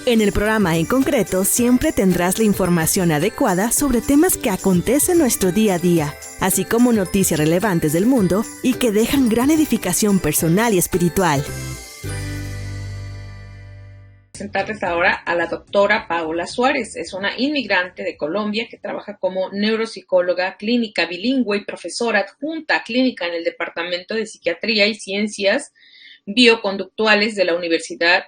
En el programa en concreto siempre tendrás la información adecuada sobre temas que acontecen en nuestro día a día, así como noticias relevantes del mundo y que dejan gran edificación personal y espiritual. Presentarles ahora a la doctora Paola Suárez. Es una inmigrante de Colombia que trabaja como neuropsicóloga clínica bilingüe y profesora adjunta clínica en el Departamento de Psiquiatría y Ciencias Bioconductuales de la Universidad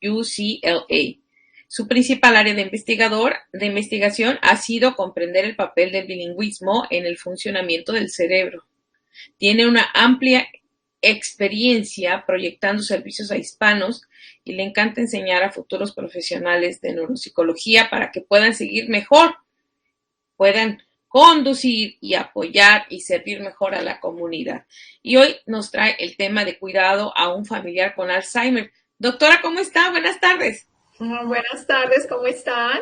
UCLA. Su principal área de investigación ha sido comprender el papel del bilingüismo en el funcionamiento del cerebro. Tiene una amplia experiencia proyectando servicios a hispanos y le encanta enseñar a futuros profesionales de neuropsicología para que puedan seguir mejor, puedan conducir y apoyar y servir mejor a la comunidad. Y hoy nos trae el tema de cuidado a un familiar con Alzheimer. Doctora, ¿cómo está? Buenas tardes. Buenas tardes, ¿cómo están?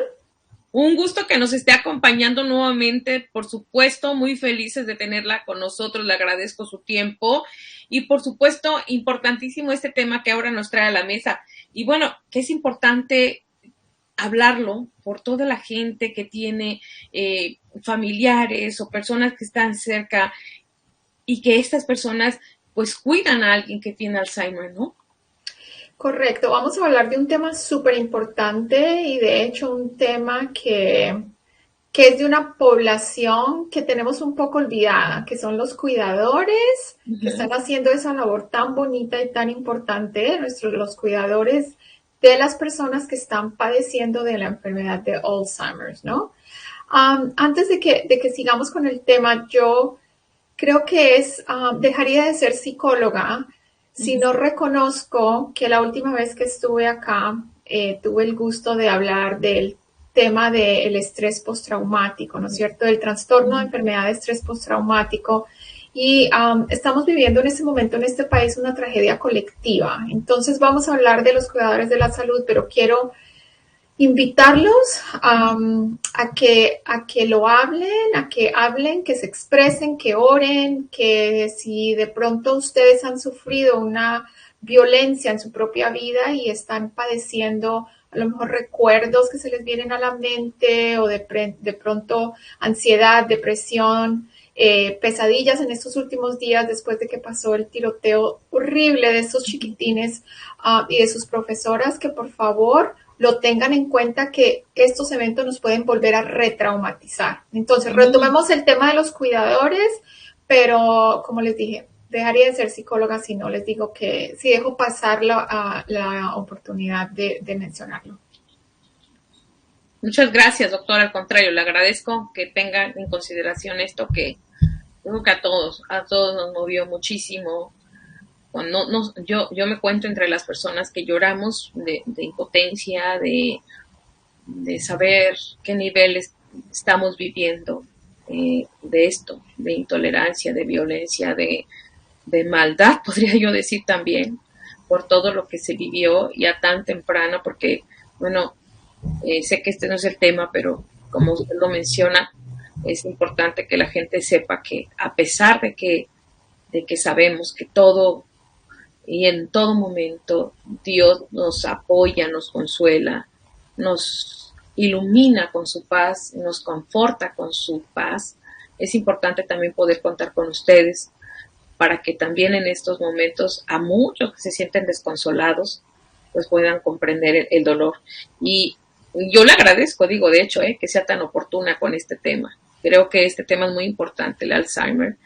Un gusto que nos esté acompañando nuevamente, por supuesto, muy felices de tenerla con nosotros, le agradezco su tiempo y por supuesto, importantísimo este tema que ahora nos trae a la mesa. Y bueno, que es importante hablarlo por toda la gente que tiene familiares o personas que están cerca y que estas personas pues cuidan a alguien que tiene Alzheimer, ¿no? Correcto, vamos a hablar de un tema súper importante y de hecho un tema que es de una población que tenemos un poco olvidada, que son los cuidadores que están haciendo esa labor tan bonita y tan importante, los cuidadores de las personas que están padeciendo de la enfermedad de Alzheimer, ¿no? Antes de que sigamos con el tema, yo creo que dejaría de ser psicóloga si no reconozco que la última vez que estuve acá tuve el gusto de hablar del tema del estrés postraumático, ¿no es cierto? Del trastorno de enfermedad de estrés postraumático. Y estamos viviendo en este momento en este país una tragedia colectiva. Entonces vamos a hablar de los cuidadores de la salud, pero quiero invitarlos a que lo hablen, que se expresen, que oren, que si de pronto ustedes han sufrido una violencia en su propia vida y están padeciendo a lo mejor recuerdos que se les vienen a la mente o de pronto ansiedad, depresión, pesadillas en estos últimos días después de que pasó el tiroteo horrible de estos chiquitines y de sus profesoras, que por favor lo tengan en cuenta que estos eventos nos pueden volver a retraumatizar. Entonces, retomemos el tema de los cuidadores, pero como les dije, dejaría de ser psicóloga si no les digo que, si dejo pasar la oportunidad de mencionarlo. Muchas gracias, doctora. Al contrario, le agradezco que tengan en consideración esto que creo que a todos nos movió muchísimo. Yo me cuento entre las personas que lloramos de impotencia, de saber qué niveles estamos viviendo de esto, de intolerancia, de violencia, de maldad, podría yo decir también, por todo lo que se vivió ya tan temprano, porque, bueno, sé que este no es el tema, pero como usted lo menciona, es importante que la gente sepa que a pesar de que sabemos que todo y en todo momento Dios nos apoya, nos consuela, nos ilumina con su paz, nos conforta con su paz, es importante también poder contar con ustedes para que también en estos momentos a muchos que se sienten desconsolados pues puedan comprender el dolor. Y yo le agradezco, de hecho, que sea tan oportuna con este tema. Creo que este tema es muy importante, el Alzheimer,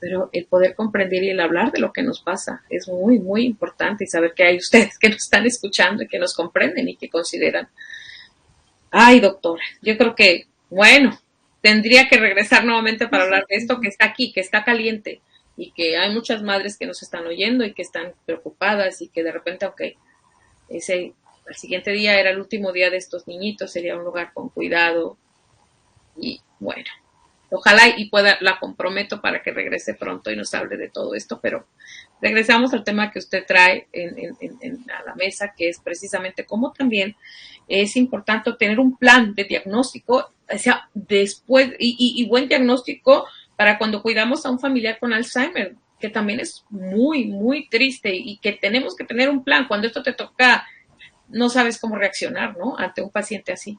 pero el poder comprender y el hablar de lo que nos pasa es muy, muy importante, y saber que hay ustedes que nos están escuchando y que nos comprenden y que consideran. Ay, doctora, yo creo que, bueno, tendría que regresar nuevamente para hablar de esto que está aquí, que está caliente, y que hay muchas madres que nos están oyendo y que están preocupadas y que de repente, aunque el siguiente día era el último día de estos niñitos, sería un lugar con cuidado y bueno, ojalá y la comprometo para que regrese pronto y nos hable de todo esto, pero regresamos al tema que usted trae a la mesa, que es precisamente cómo también es importante tener un plan de diagnóstico, o sea, después, y buen diagnóstico para cuando cuidamos a un familiar con Alzheimer, que también es muy, muy triste y que tenemos que tener un plan. Cuando esto te toca no sabes cómo reaccionar, ¿no? Ante un paciente así.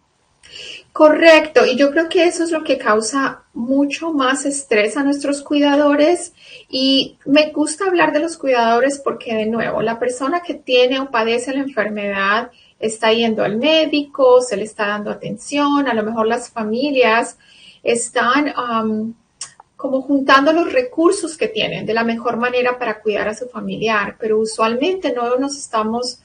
Correcto, y yo creo que eso es lo que causa mucho más estrés a nuestros cuidadores y me gusta hablar de los cuidadores porque de nuevo, la persona que tiene o padece la enfermedad está yendo al médico, se le está dando atención, a lo mejor las familias están como juntando los recursos que tienen de la mejor manera para cuidar a su familiar, pero usualmente no le estamos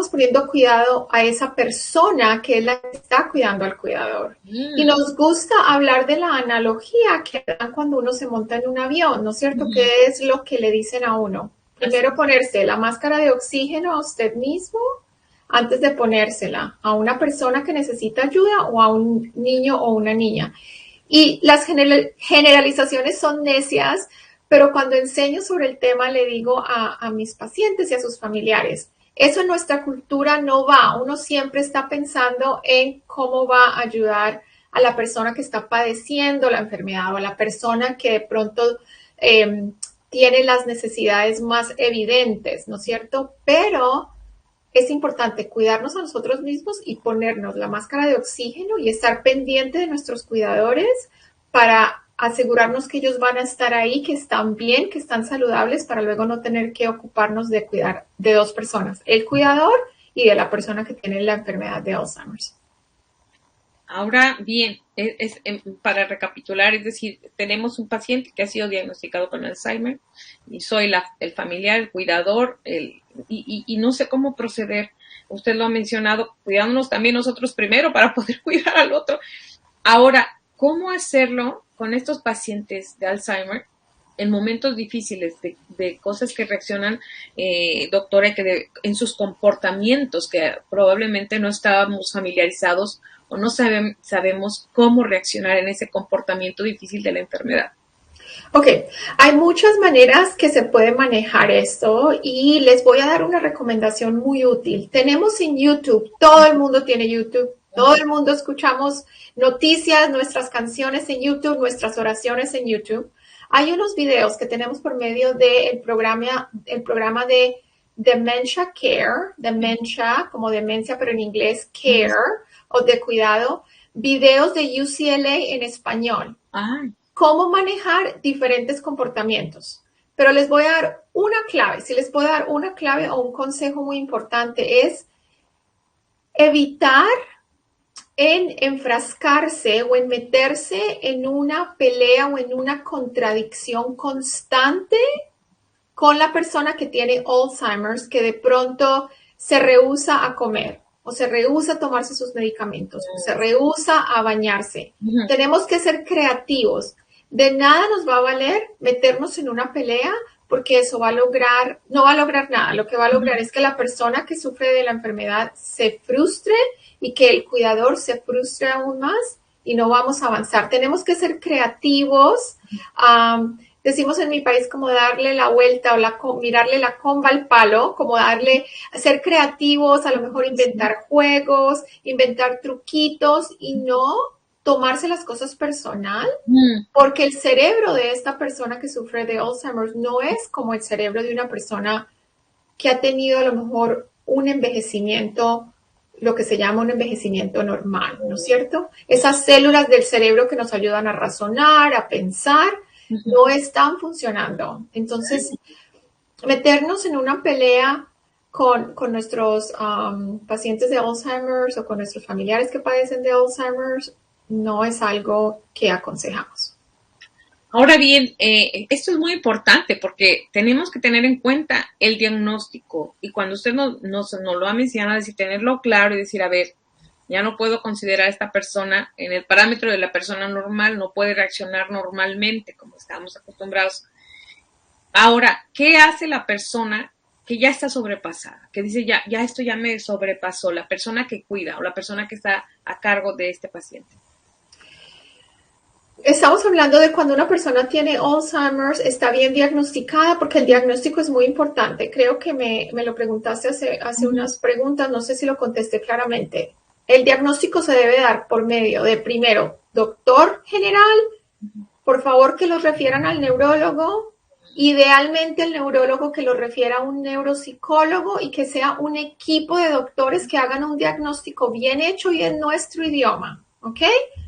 poniendo cuidado a esa persona que es la que está cuidando al cuidador. Y nos gusta hablar de la analogía que dan cuando uno se monta en un avión, ¿no es cierto? ¿Qué es lo que le dicen a uno? Primero ponerse la máscara de oxígeno a usted mismo antes de ponérsela a una persona que necesita ayuda o a un niño o una niña. Y las generalizaciones son necias, pero cuando enseño sobre el tema le digo a mis pacientes y a sus familiares, eso en nuestra cultura no va. Uno siempre está pensando en cómo va a ayudar a la persona que está padeciendo la enfermedad o a la persona que de pronto tiene las necesidades más evidentes, ¿no es cierto? Pero es importante cuidarnos a nosotros mismos y ponernos la máscara de oxígeno y estar pendiente de nuestros cuidadores para asegurarnos que ellos van a estar ahí, que están bien, que están saludables, para luego no tener que ocuparnos de cuidar de dos personas, el cuidador y de la persona que tiene la enfermedad de Alzheimer's. Ahora bien, para recapitular, es decir, tenemos un paciente que ha sido diagnosticado con Alzheimer y soy el familiar, el cuidador, y no sé cómo proceder. Usted lo ha mencionado, cuidándonos también nosotros primero para poder cuidar al otro. Ahora, ¿cómo hacerlo con estos pacientes de Alzheimer en momentos difíciles de cosas que reaccionan, doctora, en sus comportamientos que probablemente no estábamos familiarizados o no sabemos cómo reaccionar en ese comportamiento difícil de la enfermedad? Ok, hay muchas maneras que se puede manejar esto y les voy a dar una recomendación muy útil. Tenemos en YouTube, todo el mundo tiene YouTube, todo el mundo escuchamos noticias, nuestras canciones en YouTube, nuestras oraciones en YouTube. Hay unos videos que tenemos por medio del programa de Dementia Care, demencia como demencia pero en inglés care o de cuidado, videos de UCLA en español. Cómo manejar diferentes comportamientos. Pero les voy a dar una clave. Si les puedo dar una clave o un consejo muy importante es evitar en enfrascarse o en meterse en una pelea o en una contradicción constante con la persona que tiene Alzheimer's, que de pronto se rehúsa a comer o se rehúsa a tomarse sus medicamentos o se rehúsa a bañarse. Tenemos que ser creativos. De nada nos va a valer meternos en una pelea porque eso no va a lograr nada. Lo que va a lograr es que la persona que sufre de la enfermedad se frustre y que el cuidador se frustre aún más y no vamos a avanzar. Tenemos que ser creativos. Decimos en mi país como darle la vuelta o mirarle la comba al palo, como ser creativos, a lo mejor inventar juegos, inventar truquitos y no tomarse las cosas personal, porque el cerebro de esta persona que sufre de Alzheimer no es como el cerebro de una persona que ha tenido a lo mejor un envejecimiento, lo que se llama un envejecimiento normal, ¿no es cierto? Esas células del cerebro que nos ayudan a razonar, a pensar, no están funcionando. Entonces, meternos en una pelea con nuestros pacientes de Alzheimer's o con nuestros familiares que padecen de Alzheimer's no es algo que aconsejamos. Ahora bien, esto es muy importante porque tenemos que tener en cuenta el diagnóstico y cuando usted nos lo ha mencionado, es decir, tenerlo claro y decir, a ver, ya no puedo considerar a esta persona en el parámetro de la persona normal, no puede reaccionar normalmente como estábamos acostumbrados. Ahora, ¿qué hace la persona que ya está sobrepasada? Que dice, ya esto ya me sobrepasó, la persona que cuida o la persona que está a cargo de este paciente. Estamos hablando de cuando una persona tiene Alzheimer's, está bien diagnosticada, porque el diagnóstico es muy importante. Creo que me lo preguntaste hace unas preguntas, no sé si lo contesté claramente. El diagnóstico se debe dar por medio de, primero, doctor general, por favor que los refieran al neurólogo, Idealmente el neurólogo que lo refiera a un neuropsicólogo y que sea un equipo de doctores que hagan un diagnóstico bien hecho y en nuestro idioma, ¿ok?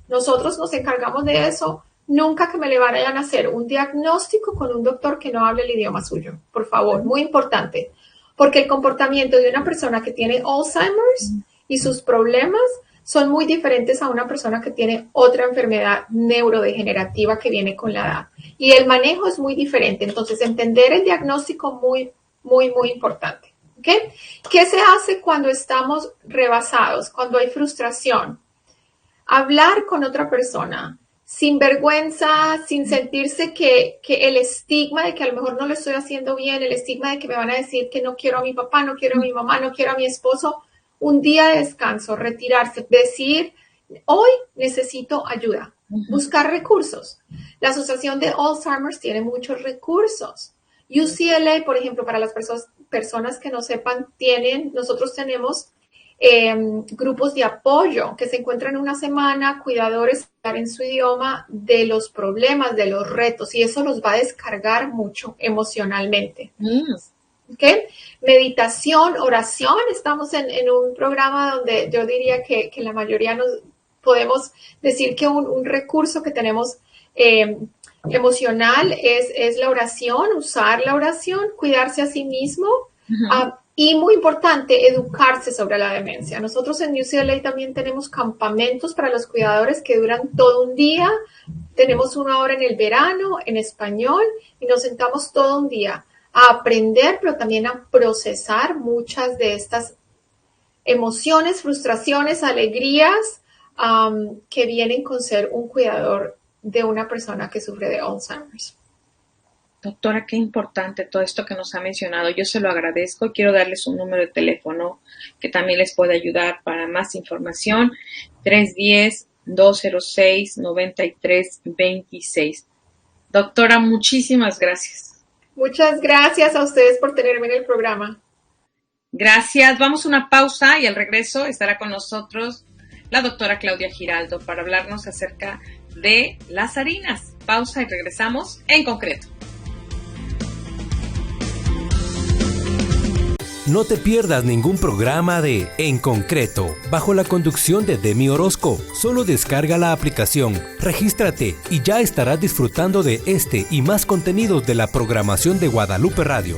Nosotros nos encargamos de eso. Nunca que me le vayan a hacer un diagnóstico con un doctor que no hable el idioma suyo, por favor, muy importante, porque el comportamiento de una persona que tiene Alzheimer's y sus problemas son muy diferentes a una persona que tiene otra enfermedad neurodegenerativa que viene con la edad. Y el manejo es muy diferente. Entonces, entender el diagnóstico muy, muy, muy importante. ¿Okay? ¿Qué se hace cuando estamos rebasados, cuando hay frustración? Hablar con otra persona, sin vergüenza, sin sentirse que el estigma de que a lo mejor no lo estoy haciendo bien, el estigma de que me van a decir que no quiero a mi papá, no quiero a mi mamá, no quiero a mi esposo. Un día de descanso, retirarse, decir, hoy necesito ayuda, buscar recursos. La Asociación de Alzheimer's tiene muchos recursos. UCLA, por ejemplo, para las personas que no sepan, nosotros tenemos grupos de apoyo que se encuentran una semana, cuidadores en su idioma de los problemas, de los retos, y eso los va a descargar mucho emocionalmente. ¿Okay? Meditación, oración, estamos en un programa donde yo diría que la mayoría nos podemos decir que un recurso que tenemos emocional es la oración, usar la oración, cuidarse a sí mismo y muy importante, educarse sobre la demencia. Nosotros en UCLA también tenemos campamentos para los cuidadores que duran todo un día, tenemos 1 hora en el verano en español y nos sentamos todo un día a aprender, pero también a procesar muchas de estas emociones, frustraciones, alegrías que vienen con ser un cuidador de una persona que sufre de Alzheimer's. Doctora, qué importante todo esto que nos ha mencionado. Yo se lo agradezco. Quiero darles un número de teléfono que también les puede ayudar para más información. 310-206-9326. Doctora, muchísimas gracias. Muchas gracias a ustedes por tenerme en el programa. Gracias. Vamos a una pausa y al regreso estará con nosotros la doctora Claudia Giraldo para hablarnos acerca de las harinas. Pausa y regresamos en concreto. No te pierdas ningún programa de En Concreto, bajo la conducción de Demi Orozco. Solo descarga la aplicación, regístrate y ya estarás disfrutando de este y más contenidos de la programación de Guadalupe Radio.